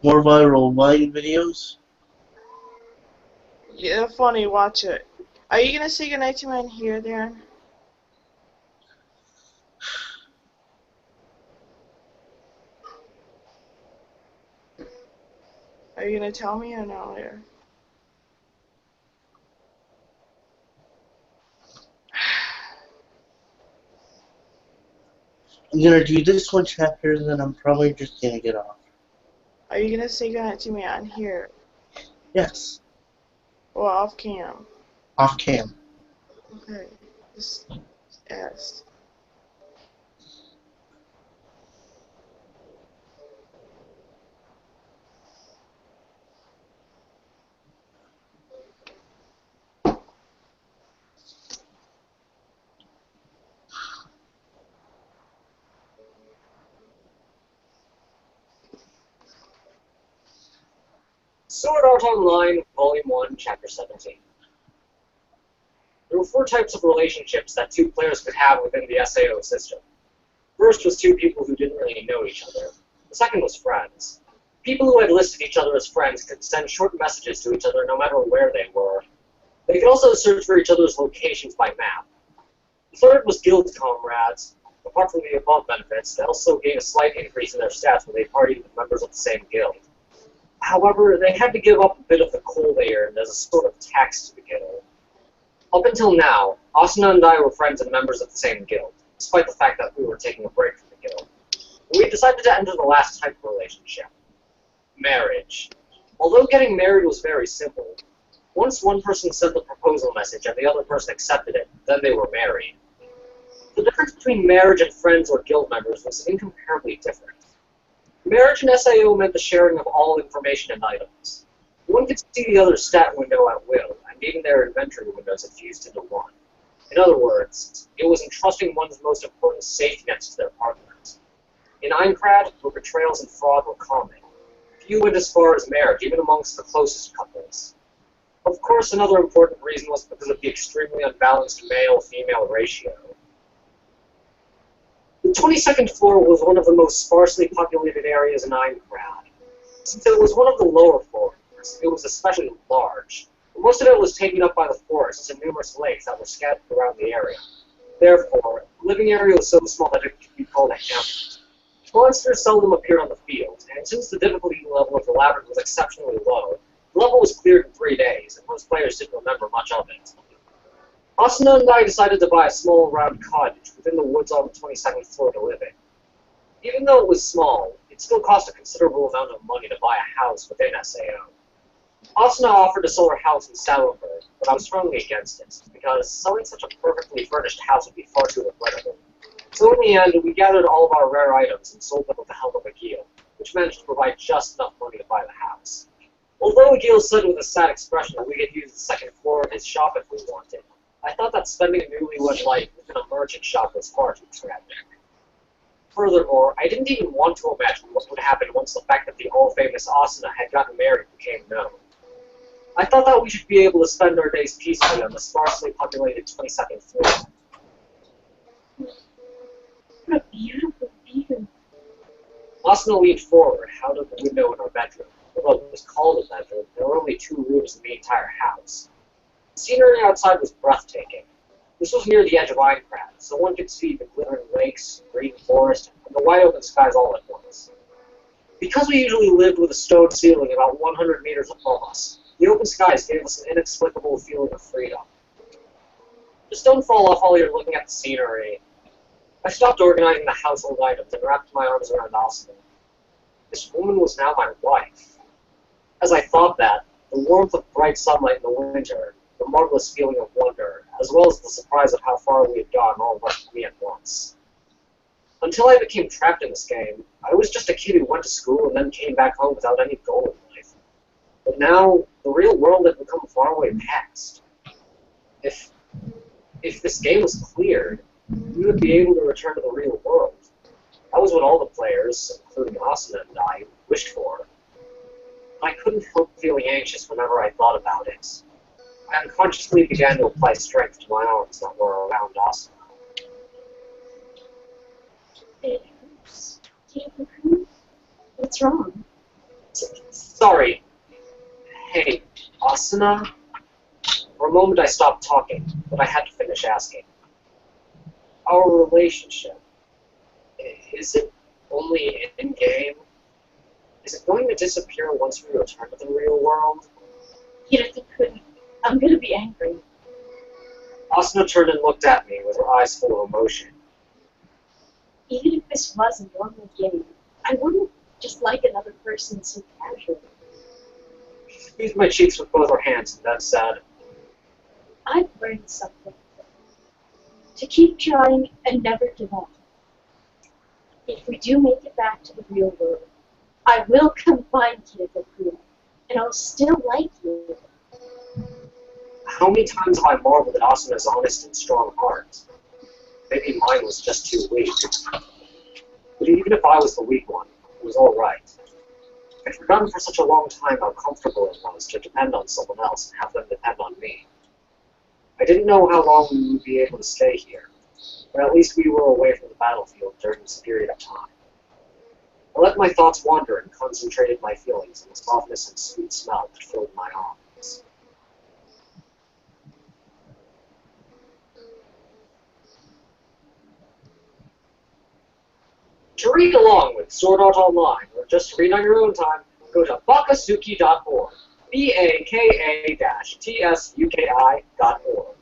More viral Vine videos? Yeah, funny, watch it. Are you gonna say goodnight to me in here, Darren? Are you gonna tell me or not later? I'm gonna do this one chapter and then I'm probably just gonna get off. Are you gonna say goodnight to me on here? Yes. Or off cam? Off cam. Okay. Just ask. Sword Art Online, Volume 1, Chapter 17. There were 4 types of relationships that 2 players could have within the SAO system. First was 2 people who didn't really know each other. The second was friends. People who had listed each other as friends could send short messages to each other no matter where they were. They could also search for each other's locations by map. The third was guild comrades. Apart from the above benefits, they also gained a slight increase in their stats when they partied with members of the same guild. However, they had to give up a bit of the coal they earned as a sort of tax to the guild. Up until now, Asuna and I were friends and members of the same guild, despite the fact that we were taking a break from the guild. We decided to enter the last type of relationship: marriage. Although getting married was very simple, once one person sent the proposal message and the other person accepted it, then they were married. The difference between marriage and friends or guild members was incomparably different. Marriage in SAO meant the sharing of all information and items. One could see the other's stat window at will, and even their inventory windows if fused into one. In other words, it was entrusting one's most important safety nets to their partners. In Aincrad, where betrayals and fraud were common, few went as far as marriage, even amongst the closest couples. Of course, another important reason was because of the extremely unbalanced male-female ratio. The 22nd floor was one of the most sparsely populated areas in Aincrad. Since it was one of the lower floors, it was especially large. Most of it was taken up by the forests and numerous lakes that were scattered around the area. Therefore, the living area was so small that it could be called a hamlet. Monsters seldom appeared on the field, and since the difficulty level of the labyrinth was exceptionally low, the level was cleared in 3 days, and most players didn't remember much of it. Asuna and I decided to buy a small round cottage within the woods on the 22nd floor to live in. Even though it was small, it still cost a considerable amount of money to buy a house within SAO. Asuna offered to sell her house in Salloburg, but I was strongly against it, because selling such a perfectly furnished house would be far too regrettable. So in the end, we gathered all of our rare items and sold them with the help of Agil, which managed to provide just enough money to buy the house. Although Agil said with a sad expression that we could use the 2nd floor of his shop if we wanted, I thought that spending a newlywed life within a merchant shop was far too tragic. Furthermore, I didn't even want to imagine what would happen once the fact that the all-famous Asuna had gotten married became known. I thought that we should be able to spend our days peacefully on the sparsely populated 22nd floor. What a beautiful view. Asuna leaned forward, out of the window in our bedroom. Although it was called a bedroom, there were only 2 rooms in the entire house. The scenery outside was breathtaking. This was near the edge of Aincrad, so one could see the glittering lakes, green forest, and the wide open skies all at once. Because we usually lived with a stone ceiling about 100 meters above us, the open skies gave us an inexplicable feeling of freedom. Just don't fall off while you're looking at the scenery. I stopped organizing the household items and wrapped my arms around Asuna. This woman was now my wife. As I thought that, the warmth of bright sunlight in the winter, the marvelous feeling of wonder, as well as the surprise of how far we had gone, all rushed to me at once. Until I became trapped in this game, I was just a kid who went to school and then came back home without any goal in life. But now, the real world had become far away past. If this game was cleared, we would be able to return to the real world. That was what all the players, including Asuna and I, wished for. I couldn't help feeling anxious whenever I thought about it. I unconsciously began to apply strength to my arms that were around Asuna. It hurts. Do you hurt? What's wrong? Sorry. Hey, Asuna? For a moment I stopped talking, but I had to finish asking. Our relationship, is it only in-game? Is it going to disappear once we return to the real world? Hirota-kun, I'm gonna be angry. Asuna turned and looked at me with her eyes full of emotion. Even if this was a normal game, I wouldn't just like another person so casually. She squeezed my cheeks with both her hands and then said, I've learned something. To keep trying and never give up. If we do make it back to the real world, I will come find Hirota-kun, and I'll still like you. how many times have I marveled at Asuna's honest and strong heart? Maybe mine was just too weak. But even if I was the weak one, it was all right. I'd forgotten for such a long time how comfortable it was to depend on someone else and have them depend on me. I didn't know how long we would be able to stay here, but at least we were away from the battlefield during this period of time. I let my thoughts wander and concentrated my feelings on the softness and sweet smell that filled my arms. To read along with Sword Art Online, or just to read on your own time, go to bakasuki.org, BAKA-TSUKI.org.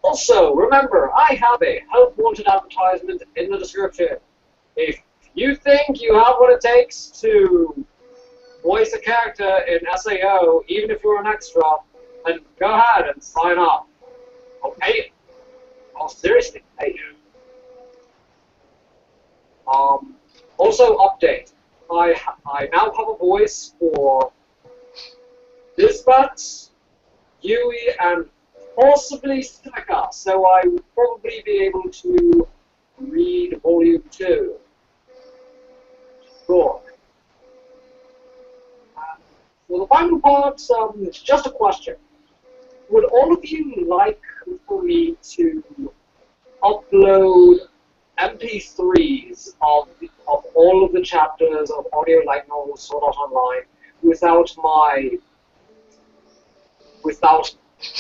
Also, remember, I have a Help Wanted advertisement in the description. If you think you have what it takes to voice a character in SAO, even if you're an extra, then go ahead and sign up. I'll pay you. I'll seriously pay you. Also, update. I now have a voice for Lisbeth, Yui, and possibly Seka, so I will probably be able to read Volume 2. Sure. For the final part, it's just a question. Would all of you like for me to upload MP3s of all of the chapters of Audio Light Novel Sword Art Online without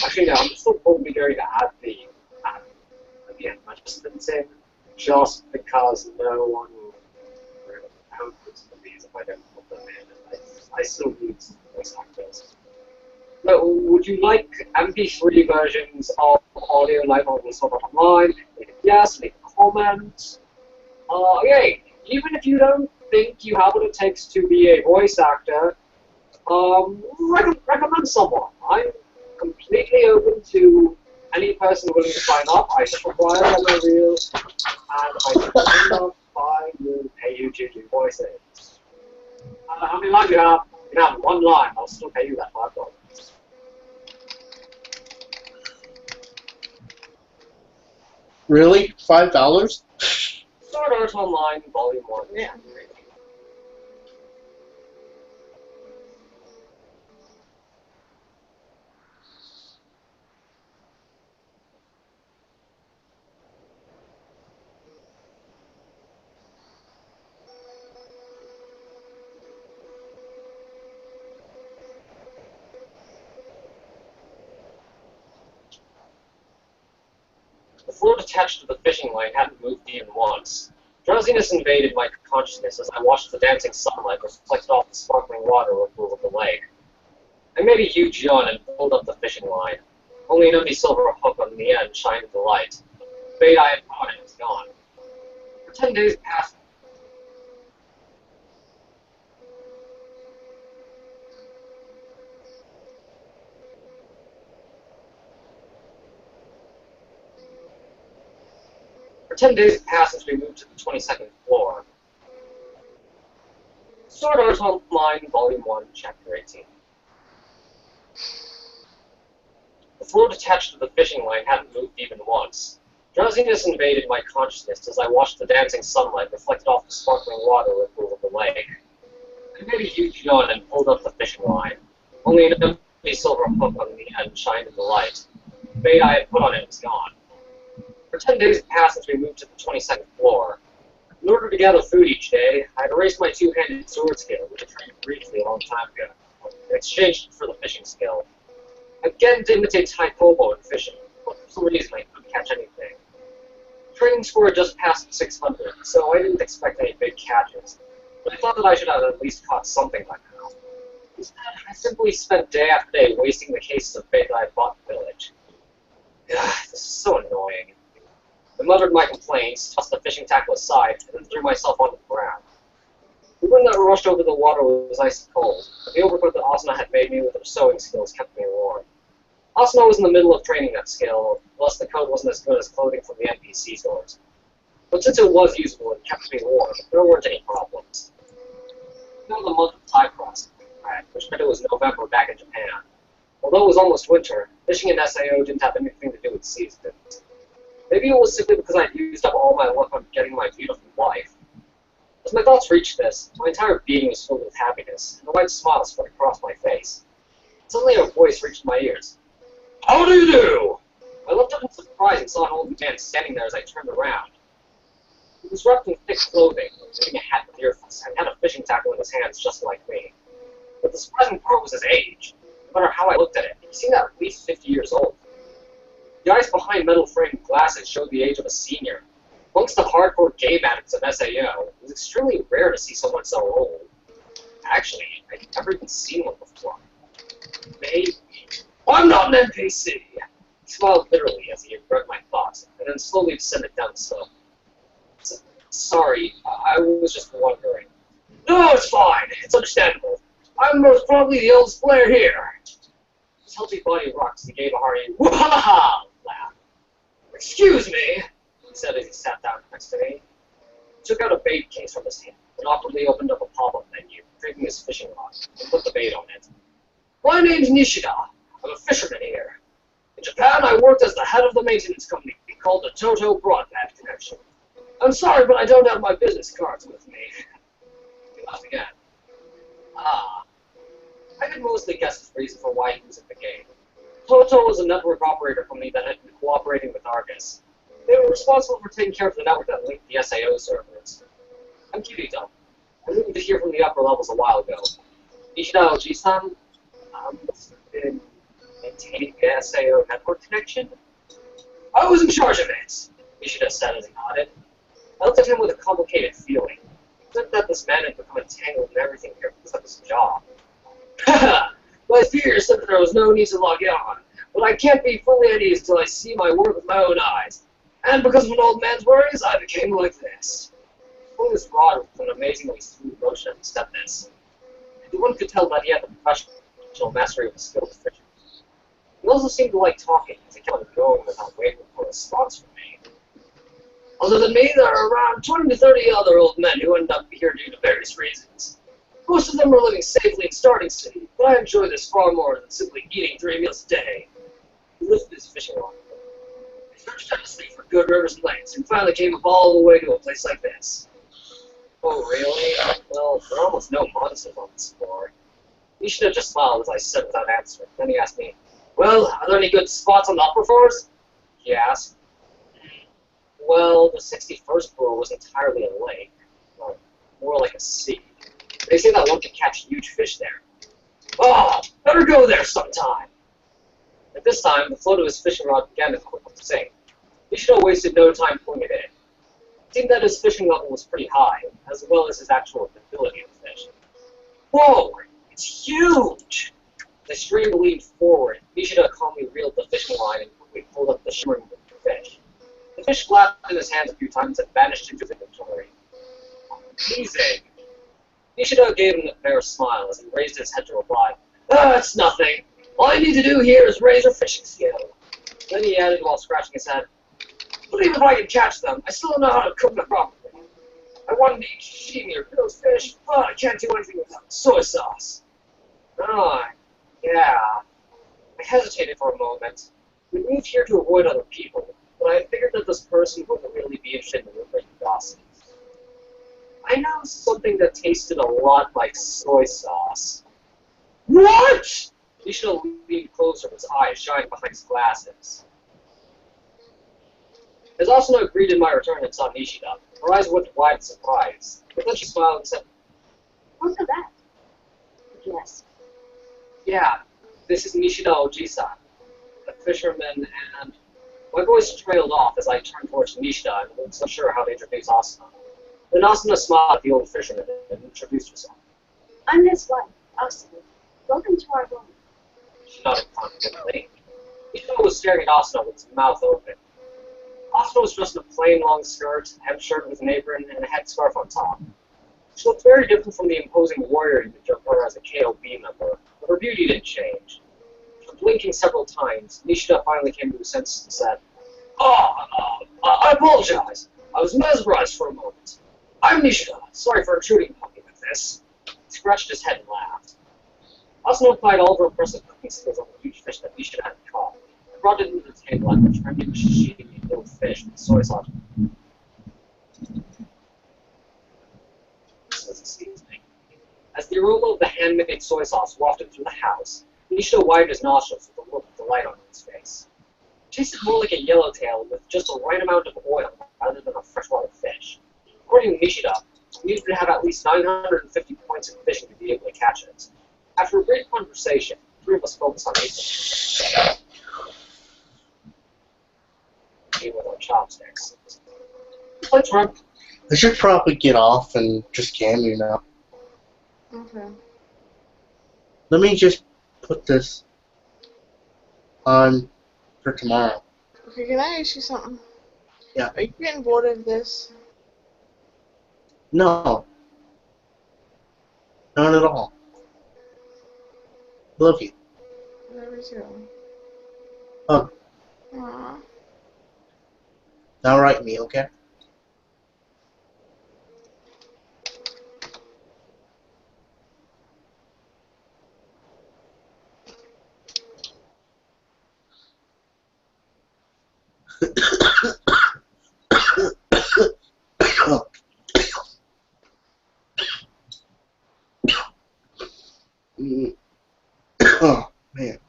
actually no, I'm still probably going to add the advertisements in, just because no one will really notice these if I don't put them in. I still need some voice actors. So, would you like MP3 versions of Audio Light Novel Sword Art Online? If yes, leave a comment. Okay, even if you don't think you have what it takes to be a voice actor, recommend someone. I'm completely open to any person willing to sign up. I just require a reel, and I will pay you to do voices. How many lines do you have? You can have one line. I'll still pay you that $5. Really? $5? Sword Art Online, Volume 1. Yeah. The float attached to the fishing line hadn't moved even once. Drowsiness invaded my consciousness as I watched the dancing sunlight reflect off the sparkling water ripple of the lake. I made a huge yawn and pulled up the fishing line. Only an empty silver hook on the end shined the light. The bait I had caught it was gone. For 10 days passed. For 10 days passed since we moved to the 22nd floor. Sword Art Online, Volume 1, Chapter 18. The float attached to the fishing line hadn't moved even once. Drowsiness invaded my consciousness as I watched the dancing sunlight reflect off the sparkling water ripple of the lake. I made a huge yawn and pulled up the fishing line. Only an empty silver hook on the end shined in the light. The bait I had put on it was gone. For 10 days passed since we moved to the 22nd floor. In order to gather food each day, I had erased my two-handed sword skill, which I trained briefly a long time ago, and exchanged it for the fishing skill. I began to imitate Tai Pobo in fishing, but for some reason I couldn't catch anything. Training score had just passed 600, so I didn't expect any big catches, but I thought that I should have at least caught something by now. Instead, I simply spent day after day wasting the cases of bait that I bought in the village. This is so annoying. I muttered my complaints, tossed the fishing tackle aside, and then threw myself onto the ground. The wind that rushed over the water was icy cold, but the overcoat that Asuna had made me with her sewing skills kept me warm. Asuna was in the middle of training that skill, thus the coat wasn't as good as clothing from the NPC stores. But since it was usable and kept me warm, there weren't any problems. Now the month of Tai crossed, which meant it was November back in Japan. Although it was almost winter, fishing in SAO didn't have anything to do with seasons. Maybe it was simply because I'd used up all my luck on getting my beautiful wife. As my thoughts reached this, my entire being was filled with happiness, and a wide smile spread across my face. Suddenly a voice reached my ears. "How do you do?" I looked up in surprise and saw an old man standing there as I turned around. He was wrapped in thick clothing, wearing a hat with earphones, and had a fishing tackle in his hands just like me. But the surprising part was his age. No matter how I looked at it, he seemed at least 50 years old. The eyes behind metal-framed glasses showed the age of a senior. Amongst the hardcore game addicts of SAO, it was extremely rare to see someone so old. Actually, I'd never even seen one before. Maybe. I'm not an NPC! He smiled bitterly as he read my thoughts, and then slowly descended down the slope. Sorry, I was just wondering. No, it's fine. It's understandable. I'm most probably the oldest player here. His healthy body rocked as he gave a hearty "Wah-ha-ha" laugh. Excuse me, he said as he sat down next to me. He took out a bait case from his hand and awkwardly opened up a pop-up menu, retrieving his fishing rod, and put the bait on it. My name's Nishida. I'm a fisherman here. In Japan, I worked as the head of the maintenance company called the Toto Broadband Connection. I'm sorry, but I don't have my business cards with me. He laughed again. I could mostly guess his reason for why he was in the game. Toto was a network operator company that had been cooperating with Argus. They were responsible for taking care of the network that linked the SAO servers. I'm Kirito. I moved to here from the upper levels a while ago. Nishida Oji-san must have been maintaining the SAO network connection? I was in charge of it, Nishida said as he nodded. I looked at him with a complicated feeling. It meant that this man had become entangled in everything here because of his job. My fears said that there was no need to log on, but I can't be fully at ease until I see my work with my own eyes. And because of an old man's worries, I became like this. Pulling his rod with an amazingly smooth motion and said this. One could tell that he had the professional mastery of the skill of fishing. He also seemed to like talking, as he kept on going without waiting for a response from me. Other than me, there are around 20 to 30 other old men who end up here due to various reasons. Most of them are living safely in Starting City, but I enjoy this far more than simply eating 3 meals a day. He lifted his fishing rod. I searched endlessly for good rivers and lakes, and finally came up all the way to a place like this. Oh, really? Well, there are almost no monsters on this floor. He should have just smiled as I said without answering. Then he asked me, well, are there any good spots on the upper floors? He asked. Well, the 61st floor was entirely a lake. Well, more like a sea. They say that one can catch huge fish there. Oh, better go there sometime. At this time, the float of his fishing rod began to quickly sink. He should have wasted no time pulling it in. It seemed that his fishing level was pretty high, as well as his actual ability to fish. Whoa! It's huge! The stream leaned forward. Nishida calmly reeled the fishing line and quickly pulled up the shimmering fish. The fish flapped in his hands a few times and vanished into his inventory. Amazing! Nishida gave him a fair smile as he raised his head to reply, it's nothing. All I need to do here is raise your fishing skill. Then he added while scratching his head, but even if I can catch them, I still don't know how to cook them properly. I wanted to eat sashimi or grilled fish, but I can't do anything without soy sauce. Ah, yeah. I hesitated for a moment. We moved here to avoid other people, but I figured that this person wouldn't really be interested in delivering gossip. I know something that tasted a lot like soy sauce. What? He should have leaned closer, his eyes shining behind his glasses. As Asuna greeted my return and saw Nishida, her eyes went wide in surprise. But then she smiled and said, What's that? Yes. "Yeah, this is Nishida Ojisa, a fisherman, and..." My voice trailed off as I turned towards Nishida and wasn't so sure how to introduce Asuna. Then Asuna smiled at the old fisherman and introduced herself. I'm his wife, Asuna. Welcome to our home. She nodded confidently. Nishida was staring at Asuna with his mouth open. Asuna was dressed in a plain long skirt, a hemp shirt with an apron, and a headscarf on top. She looked very different from the imposing warrior you pictured her as a KOB member, but her beauty didn't change. After blinking several times, Nishida finally came to his senses and said, I apologize. I was mesmerized for a moment. I'm Nishida. Sorry for intruding upon you with this." He scratched his head and laughed. Asuna applied all of her impressive cooking skills on the huge fish that Nishida had caught, and brought it into the table after turning the sashimi into a fish with soy sauce. As a seasoning. As the aroma of the handmade soy sauce wafted through the house, Nishida widened his nostrils with a look of delight on his face. It tasted more like a yellowtail with just the right amount of oil rather than a freshwater fish. According to Nishida, you needed to have at least 950 points in fishing to be able to catch it. After a brief conversation, the three of us focused on eating. Eating with our chopsticks. The plates were empty. I should probably get off and just cam you now. Okay. Let me just put this on for tomorrow. Okay, can I ask you something? Yeah. Are you getting bored of this? No. Not at all. Love you. Never too. Hug. Aww. Now write me, okay? Oh, man.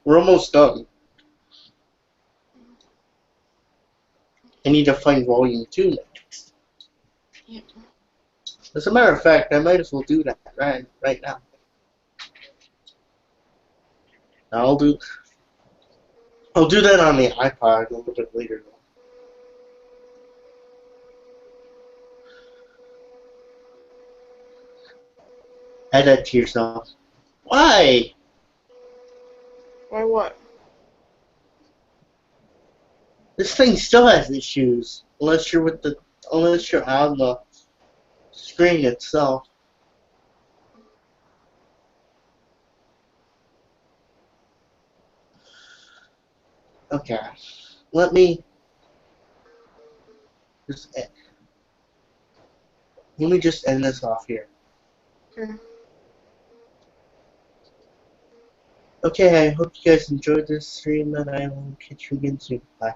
We're almost done. I need to find volume 2 next. Yeah. As a matter of fact, I might as well do that right now. I'll do that on the iPod a little bit later. Add that to yourself. Why? Why what? This thing still has issues unless you're on the screen itself. Okay, let me just end this off here. Okay. Okay, I hope you guys enjoyed this stream, and I will catch you again soon. Bye.